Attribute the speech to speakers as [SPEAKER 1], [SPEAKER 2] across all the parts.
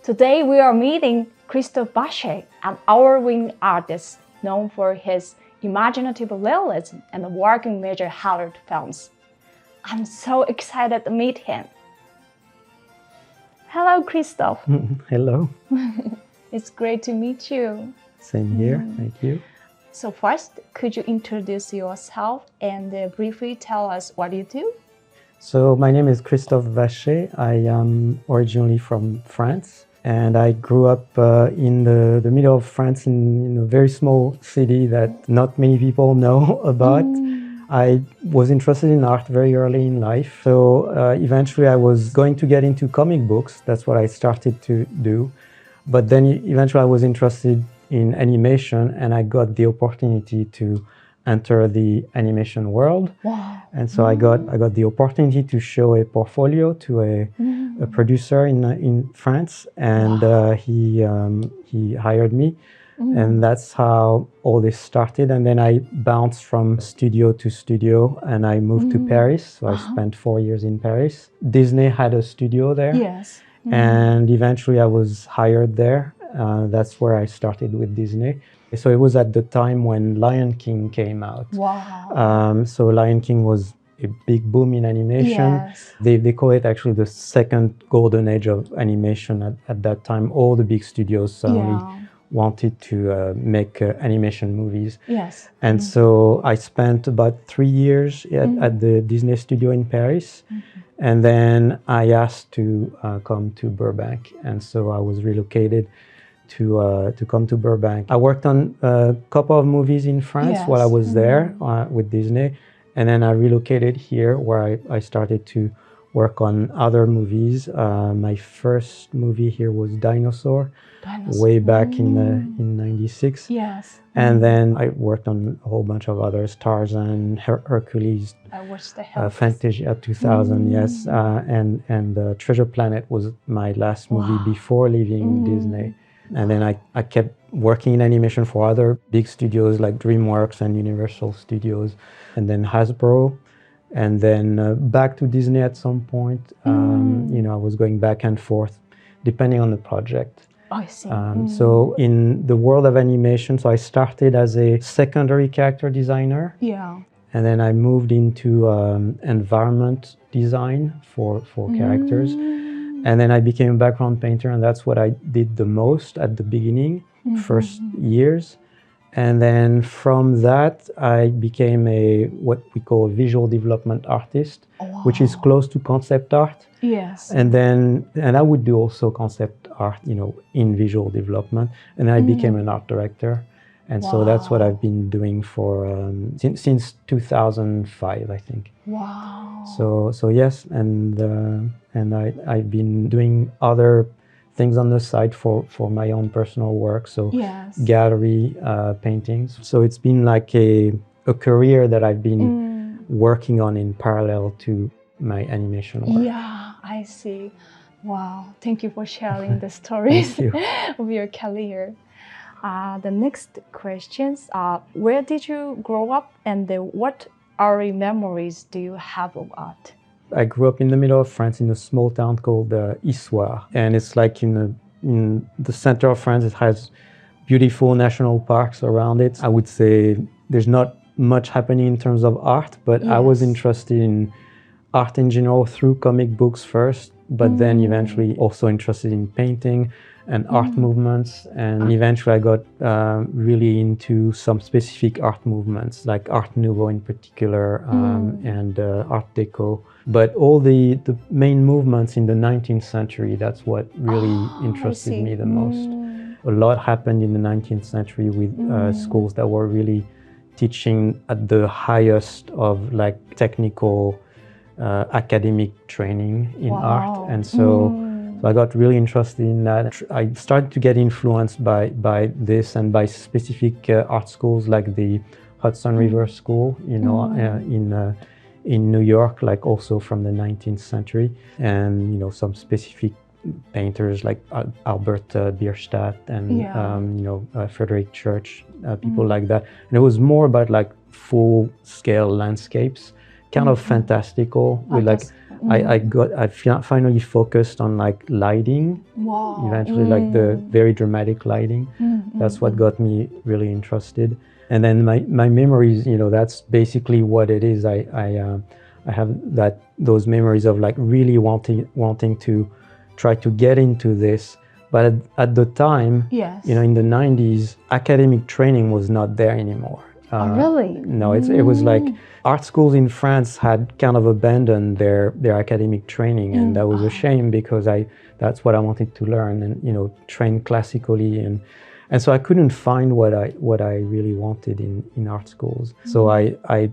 [SPEAKER 1] Today we are meeting Christophe Vacher, an award-winning artist known for his imaginative realism and working major Hollywood films. I'm so excited to meet him. Hello, Christophe.
[SPEAKER 2] Hello.
[SPEAKER 1] It's great to meet you.
[SPEAKER 2] Same here, thank you.
[SPEAKER 1] So first, could you introduce yourself and briefly tell us what you do?
[SPEAKER 2] So my name is Christophe Vacher. I am originally from France, and I grew up in the middle of France in a very small city that not many people know about. I was interested in art very early in life, so eventually I was going to get into comic books. That's what I started to do. But then eventually I was interested in animation, and I got the opportunity to enter the animation world.
[SPEAKER 1] Wow.
[SPEAKER 2] And so I got the opportunity to show a portfolio to a producer in France, and he hired me. And that's how all this started. And then I bounced from studio to studio, and I moved to Paris. So I spent 4 years in Paris. Disney had a studio there.
[SPEAKER 1] Yes.
[SPEAKER 2] And eventually I was hired there. That's where I started with Disney. So it was at the time when Lion King came out.
[SPEAKER 1] Wow.
[SPEAKER 2] So Lion King was a big boom in animation.
[SPEAKER 1] Yes.
[SPEAKER 2] They call it actually the second golden age of animation at that time. All the big studios suddenly wanted to make animation movies.
[SPEAKER 1] Yes.
[SPEAKER 2] And so I spent about 3 years at the Disney studio in Paris. And then I asked to come to Burbank. And so I was relocated to come to Burbank. I worked on a couple of movies in France while I was there with Disney. And then I relocated here where I started to work on other movies. My first movie here was Dinosaur. Way back in '96.
[SPEAKER 1] Yes.
[SPEAKER 2] And then I worked on a whole bunch of others, Tarzan, Hercules,
[SPEAKER 1] I watched the Hercules.
[SPEAKER 2] Fantasia 2000, yes, and Treasure Planet was my last movie before leaving Disney. And then I kept working in animation for other big studios like DreamWorks and Universal Studios, and then Hasbro. And then back to Disney at some point. I was going back and forth depending on the project.
[SPEAKER 1] I see.
[SPEAKER 2] So in the world of animation, so I started as a secondary character designer.
[SPEAKER 1] Yeah.
[SPEAKER 2] And then I moved into environment design for characters. And then I became a background painter, and that's what I did the most at the beginning, first years. And then from that, I became what we call a visual development artist, which is close to concept art.
[SPEAKER 1] Yes.
[SPEAKER 2] And I would do also concept art, in visual development. And I became an art director. And so that's what I've been doing for since 2005, I think.
[SPEAKER 1] Wow.
[SPEAKER 2] So yes, and I've been doing other things on the side for my own personal work. So gallery paintings. So it's been like a career that I've been working on in parallel to my animation work.
[SPEAKER 1] Yeah, I see. Wow. Thank you for sharing the stories of your career. The next questions are, where did you grow up, and what early memories do you have of art?
[SPEAKER 2] I grew up in the middle of France in a small town called Issoire. And it's like in the center of France. It has beautiful national parks around it. I would say there's not much happening in terms of art, but I was interested in art in general through comic books first, but then eventually also interested in painting and art movements. And eventually I got really into some specific art movements, like Art Nouveau in particular, and Art Deco. But all the main movements in the 19th century, that's what really interested me the most. A lot happened in the 19th century with schools that were really teaching at the highest of like technical academic training in art. And so I got really interested in that. I started to get influenced by this and by specific art schools like the Hudson River School, in New York, like also from the 19th century, and some specific painters like Albert Bierstadt and Frederick Church, people like that. And it was more about like full-scale landscapes, kind of fantastical, with like I finally focused on like lighting.
[SPEAKER 1] Wow.
[SPEAKER 2] Eventually, like the very dramatic lighting. That's what got me really interested. And then my memories, you know, that's basically what it is. I have those memories of like really wanting to try to get into this. But at the time,
[SPEAKER 1] yes.
[SPEAKER 2] you know, in the 90s, academic training was not there anymore.
[SPEAKER 1] Really?
[SPEAKER 2] No, it was like art schools in France had kind of abandoned their academic training, and that was a shame because that's what I wanted to learn and, you know, train classically, and so I couldn't find what I really wanted in art schools. So I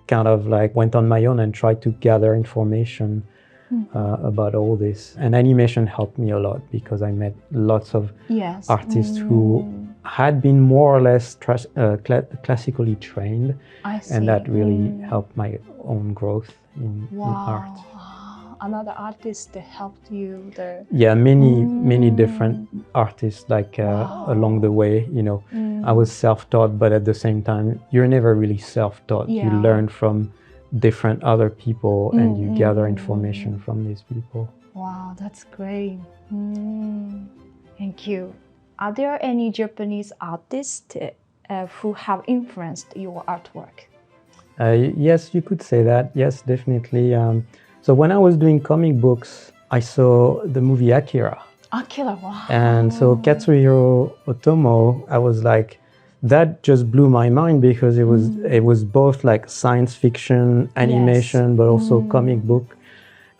[SPEAKER 2] kind of like went on my own and tried to gather information about all this. And animation helped me a lot because I met lots of artists who had been more or less classically trained.
[SPEAKER 1] I see.
[SPEAKER 2] And that really helped my own growth in art.
[SPEAKER 1] Another artist helped you there?
[SPEAKER 2] Yeah, many different artists like along the way, you know. I was self-taught, but at the same time, you're never really self-taught. You learn from different other people and you gather information from these people.
[SPEAKER 1] Wow, that's great. Thank you. Are there any Japanese artists who have influenced your artwork?
[SPEAKER 2] Yes, you could say that. Yes, definitely. So when I was doing comic books, I saw the movie Akira.
[SPEAKER 1] Akira, wow.
[SPEAKER 2] And so Katsuhiro Otomo, I was like, that just blew my mind because it was both like science fiction, animation, but also comic book.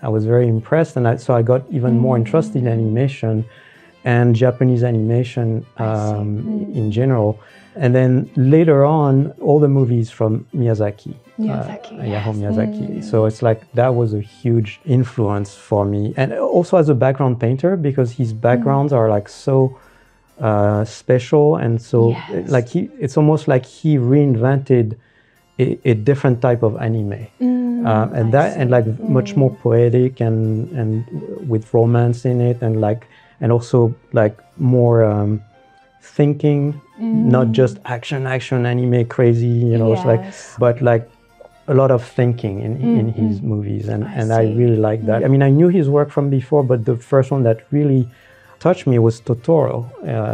[SPEAKER 2] I was very impressed, and so I got even more interested in animation and Japanese animation in general. And then later on, all the movies from Miyazaki. Hayao Miyazaki. So it's like that was a huge influence for me, and also as a background painter because his backgrounds are like so special, and so like it's almost like he reinvented a different type of anime, and like much more poetic and with romance in it, and also like more thinking, not just action anime crazy, you know, it's like, but like a lot of thinking in his movies, and I really like that. I mean, I knew his work from before, but the first one that really touched me was Totoro,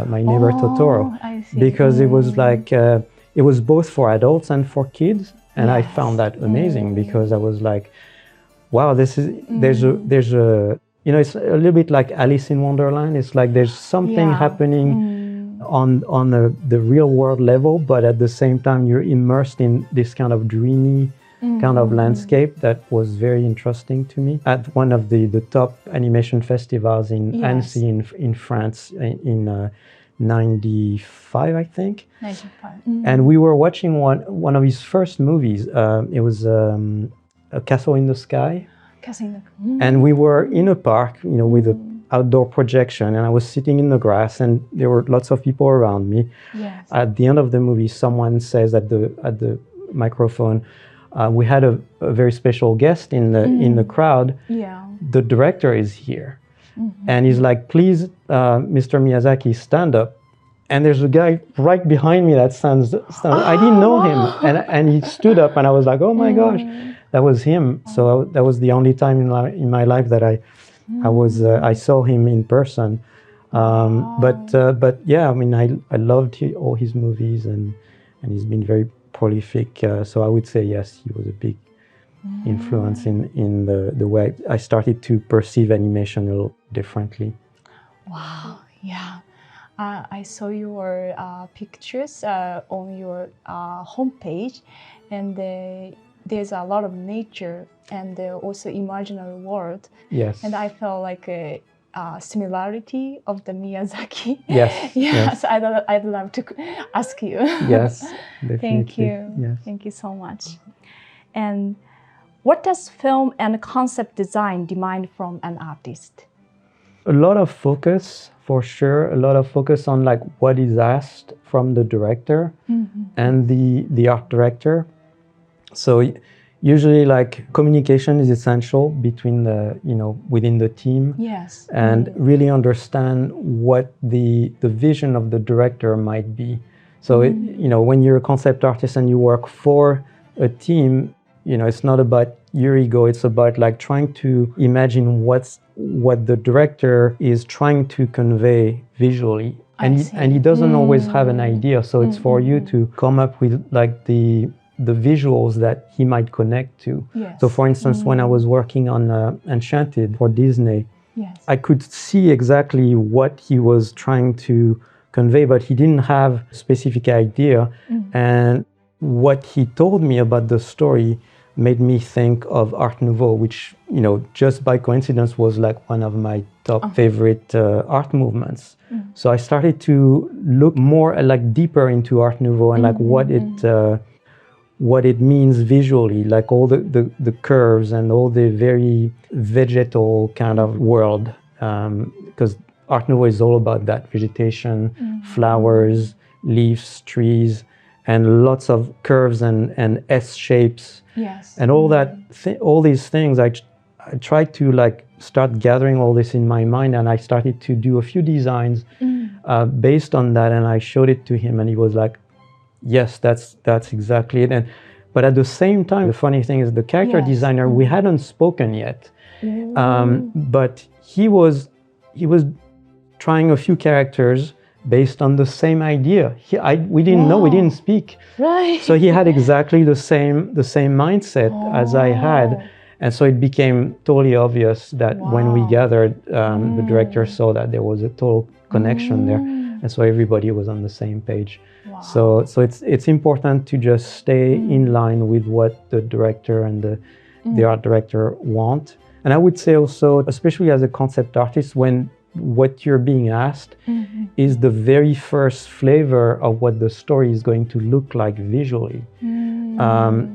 [SPEAKER 2] My Neighbor Totoro, because it was like it was both for adults and for kids, and I found that amazing because I was like, wow, this is there's a you know, it's a little bit like Alice in Wonderland. It's like there's something happening on the real world level, but at the same time you're immersed in this kind of dreamy kind of landscape that was very interesting to me. At one of the top animation festivals in Annecy in France in 95, I think.
[SPEAKER 1] 95.
[SPEAKER 2] And we were watching one of his first movies. It was A Castle in the Sky. And we were in a park, you know, with an outdoor projection, and I was sitting in the grass, and there were lots of people around me. At the end of the movie, someone says at the microphone, we had a very special guest in the crowd. The director is here. And he's like, please, Mr. Miyazaki, stand up. And there's a guy right behind me that stands up. I didn't know him. And he stood up, and I was like, oh my gosh, that was him. So that was the only time in my life that I saw him in person. But yeah, I mean, I loved all his movies, and he's been very prolific. So I would say, yes, he was a big influence in the way I started to perceive animation a little differently.
[SPEAKER 1] Wow, yeah. I saw your pictures on your homepage, and there's a lot of nature and also imaginary world.
[SPEAKER 2] Yes.
[SPEAKER 1] And I felt like a similarity of the Miyazaki.
[SPEAKER 2] Yes.
[SPEAKER 1] Yes. I'd love to ask you.
[SPEAKER 2] Yes, definitely.
[SPEAKER 1] Thank you.
[SPEAKER 2] Yes.
[SPEAKER 1] Thank you so much. And what does film and concept design demand from an artist?
[SPEAKER 2] A lot of focus, for sure. A lot of focus on like what is asked from the director and the art director. So usually like communication is essential between within the team.
[SPEAKER 1] Yes.
[SPEAKER 2] And really understand what the vision of the director might be. So when you're a concept artist and you work for a team, it's not about year ago. It's about like trying to imagine what the director is trying to convey visually. And he doesn't always have an idea. So it's for you to come up with like the visuals that he might connect to.
[SPEAKER 1] Yes.
[SPEAKER 2] So for instance, when I was working on Enchanted for Disney,
[SPEAKER 1] yes.
[SPEAKER 2] I could see exactly what he was trying to convey, but he didn't have a specific idea. And what he told me about the story made me think of Art Nouveau, which, you know, just by coincidence was like one of my top favorite art movements. So I started to look more like deeper into Art Nouveau and like what it means visually, like all the curves and all the very vegetal kind of world, because Art Nouveau is all about that vegetation, flowers, leaves, trees, and lots of curves and S shapes.
[SPEAKER 1] Yes.
[SPEAKER 2] And all that, all these things, I tried to like start gathering all this in my mind, and I started to do a few designs based on that, and I showed it to him, and he was like, yes, that's exactly it. But at the same time, the funny thing is the character designer, we hadn't spoken yet, but he was trying a few characters based on the same idea. We didn't know, we didn't speak.
[SPEAKER 1] Right.
[SPEAKER 2] So he had exactly the same mindset as I had. And so it became totally obvious that when we gathered, the director saw that there was a total connection there. And so everybody was on the same page.
[SPEAKER 1] Wow.
[SPEAKER 2] So it's important to just stay in line with what the director and the art director want. And I would say also, especially as a concept artist, when what you're being asked is the very first flavor of what the story is going to look like visually.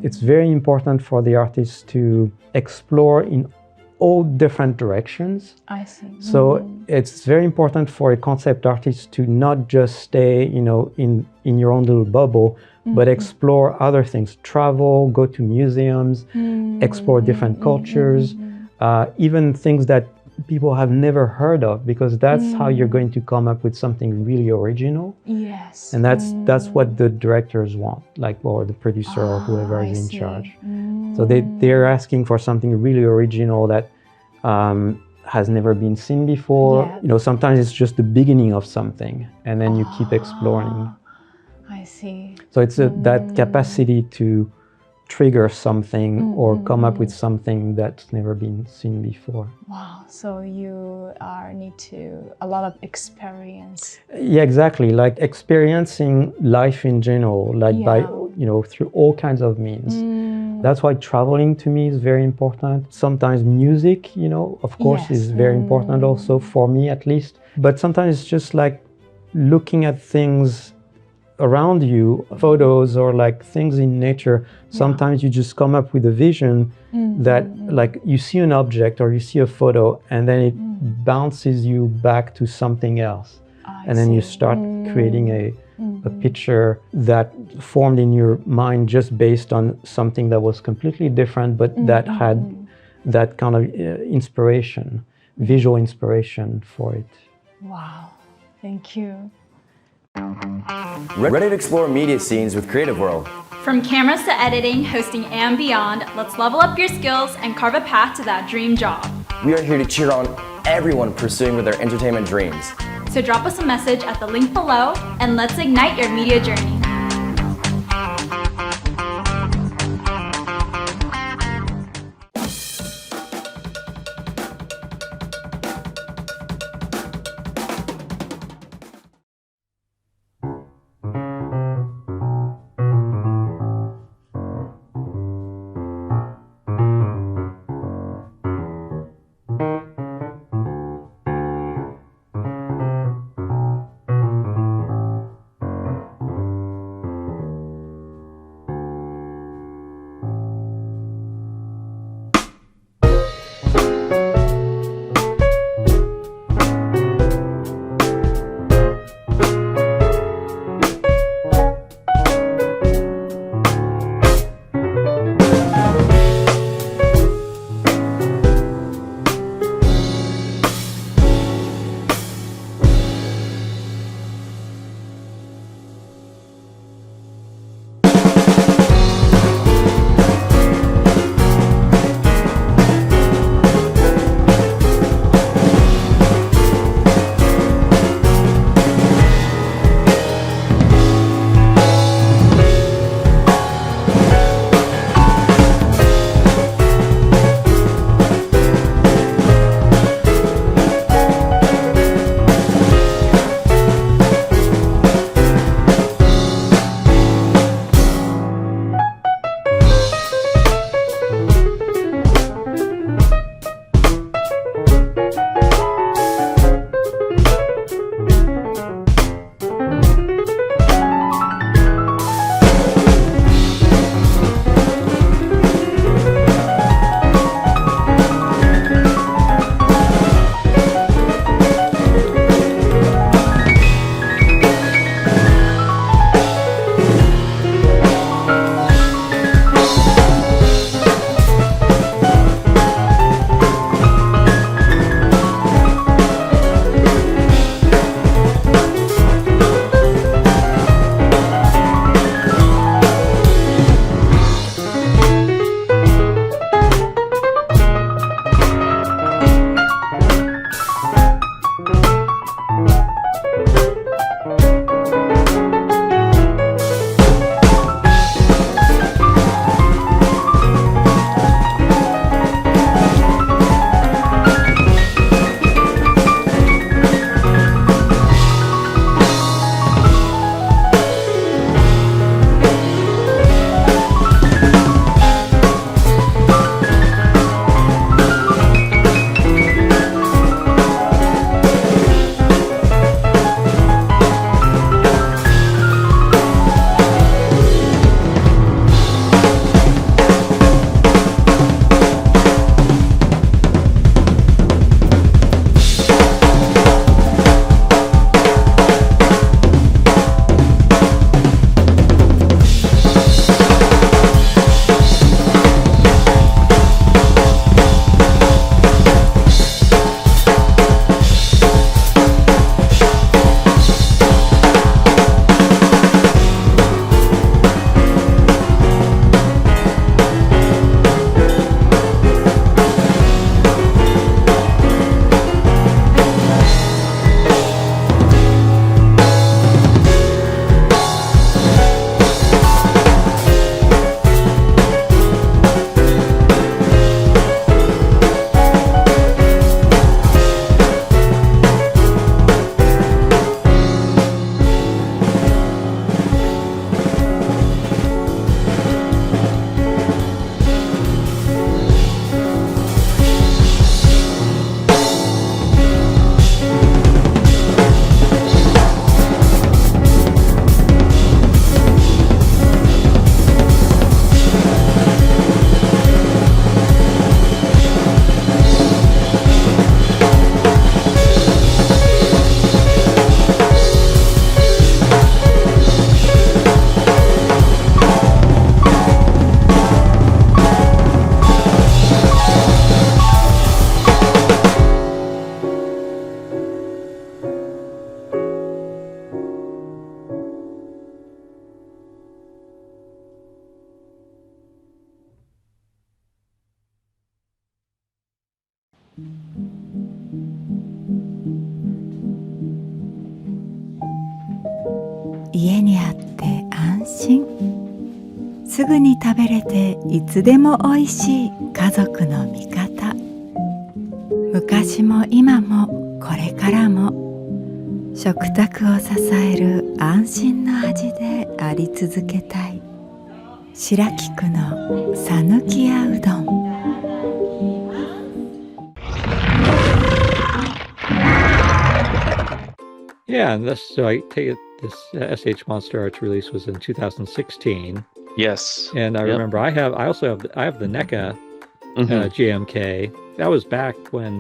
[SPEAKER 2] It's very important for the artist to explore in all different directions.
[SPEAKER 1] I see.
[SPEAKER 2] So it's very important for a concept artist to not just stay, you know, in your own little bubble, but explore other things, travel, go to museums, explore different cultures, even things that people have never heard of, because that's how you're going to come up with something really original.
[SPEAKER 1] Yes.
[SPEAKER 2] And that's what the directors want, like, or the producer or whoever is in charge. So they're asking for something really original that has never been seen before. You know, sometimes it's just the beginning of something, and then you keep exploring.
[SPEAKER 1] I see.
[SPEAKER 2] So it's that capacity to trigger something or come up with something that's never been seen before.
[SPEAKER 1] Wow, so you need a lot of experience.
[SPEAKER 2] Yeah, exactly. Like experiencing life in general, like by, you know, through all kinds of means. That's why traveling to me is very important. Sometimes music, you know, of course, is very important also, for me at least. But sometimes it's just like looking at things around you, photos or like things in nature. Sometimes you just come up with a vision that like you see an object or you see a photo, and then it bounces you back to something else. And then you start creating a picture that formed in your mind just based on something that was completely different, but that had that kind of inspiration, visual inspiration for it.
[SPEAKER 1] Wow, thank you.
[SPEAKER 3] Ready to explore media scenes with Creative World.
[SPEAKER 4] From cameras to editing, hosting, and beyond, let's level up your skills and carve a path to that dream job.
[SPEAKER 3] We are here to cheer on everyone pursuing with their entertainment dreams.
[SPEAKER 4] So drop us a message at the link below and let's ignite your media journey.
[SPEAKER 5] 家にあって安心。すぐに食べれていつでもおいしい家族の味方。昔も今もこれからも食卓を支える安心の味であり続けたい。白菊のさぬきやうどん。
[SPEAKER 2] Yeah, and so I take it this SH Monster Arts release was in 2016.
[SPEAKER 6] Yes.
[SPEAKER 2] And I remember I have the NECA GMK. That was back when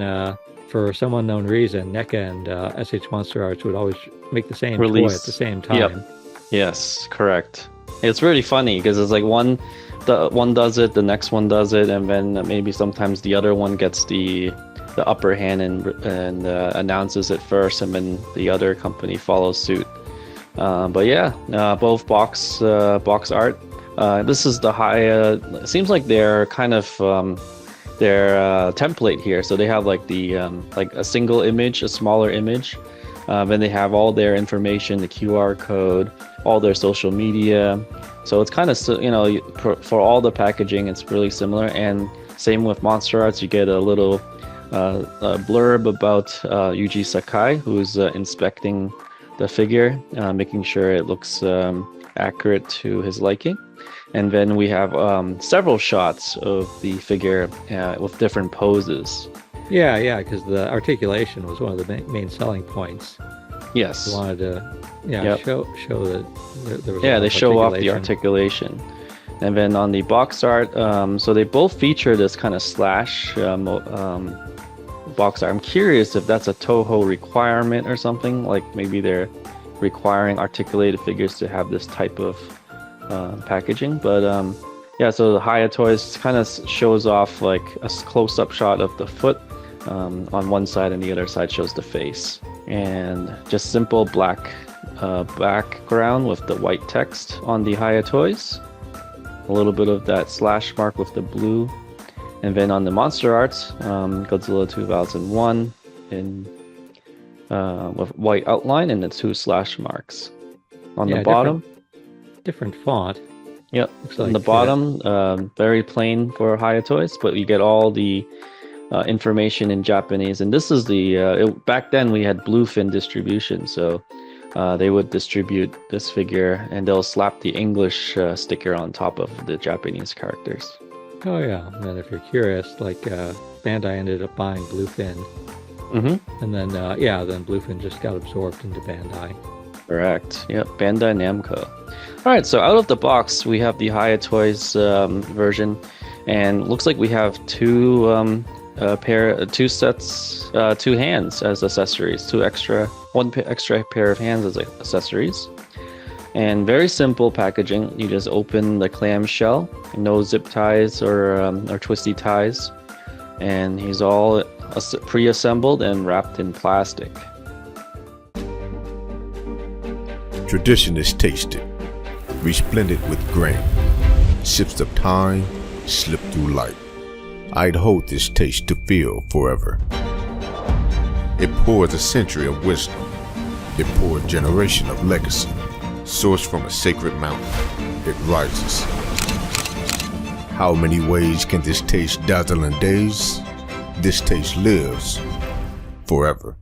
[SPEAKER 2] for some unknown reason NECA and SH Monster Arts would always make the same toy at the same time.
[SPEAKER 6] Yep. Yes, correct. It's really funny because it's like one does it, the next one does it, and then maybe sometimes the other one gets the upper hand and announces it first, and then the other company follows suit. But yeah, both box art. This is the high. It seems like they're kind of their template here. So they have like the like a single image, a smaller image. Then they have all their information, the QR code, all their social media. So it's kind of, for all the packaging, it's really similar. And same with Monster Arts, you get a little blurb about Yuji Sakai, who's inspecting the figure, making sure it looks accurate to his liking. And then we have several shots of the figure with different poses.
[SPEAKER 2] Yeah, because the articulation was one of the main selling points.
[SPEAKER 6] Yes.
[SPEAKER 2] They wanted to show that there was
[SPEAKER 6] they show off the articulation. And then on the box art, so they both feature this kind of slash box art. I'm curious if that's a Toho requirement or something, like maybe they're requiring articulated figures to have this type of packaging. But so the Haya Toys kind of shows off like a close-up shot of the foot on one side, and the other side shows the face. And just simple black background with the white text on the Haya Toys. A little bit of that slash mark with the blue. And then on the Monster Arts, Godzilla 2001 with white outline and the 2 slash marks. On the bottom,
[SPEAKER 2] different font.
[SPEAKER 6] Yep.
[SPEAKER 2] Looks
[SPEAKER 6] on
[SPEAKER 2] like
[SPEAKER 6] the bottom, very plain for Haya Toys, but you get all the information in Japanese. And this is back then we had Bluefin distribution, so they would distribute this figure and they'll slap the English sticker on top of the Japanese characters.
[SPEAKER 2] Oh yeah, and then if you're curious, like Bandai ended up buying Bluefin. And then then Bluefin just got absorbed into Bandai.
[SPEAKER 6] Correct. Yep, Bandai Namco. All right, so out of the box we have the Haya Toys version, and looks like we have two hands as accessories, one extra pair of hands as accessories. And very simple packaging. You just open the clamshell, no zip ties or twisty ties, and he's all pre-assembled and wrapped in plastic.
[SPEAKER 7] Tradition is tasted, resplendent with grain. Sips of time slip through light. I'd hold this taste to feel forever. It pours a century of wisdom. It pours a generation of legacy. Sourced from a sacred mountain, it rises. How many ways can this taste dazzle in days? This taste lives forever.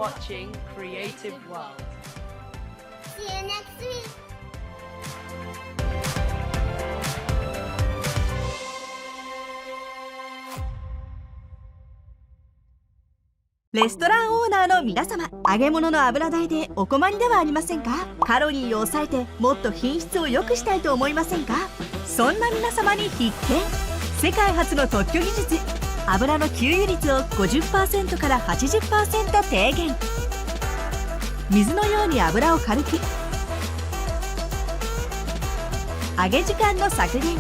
[SPEAKER 8] watching Creative World.
[SPEAKER 9] See you next week.
[SPEAKER 10] レストランオーナーの皆様、揚げ物の油代でお困りではありませんか？カロリーを抑えてもっと品質を良くしたいと思いませんか？そんな皆様に必見、世界初の特許技術、油の給油率を 50% から 80% 低減、水のように油を軽く、揚げ時間の削減、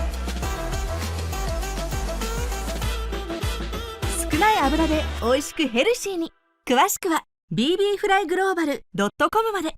[SPEAKER 10] 少ない油で美味しくヘルシーに。詳しくは bbflyglobal.com まで。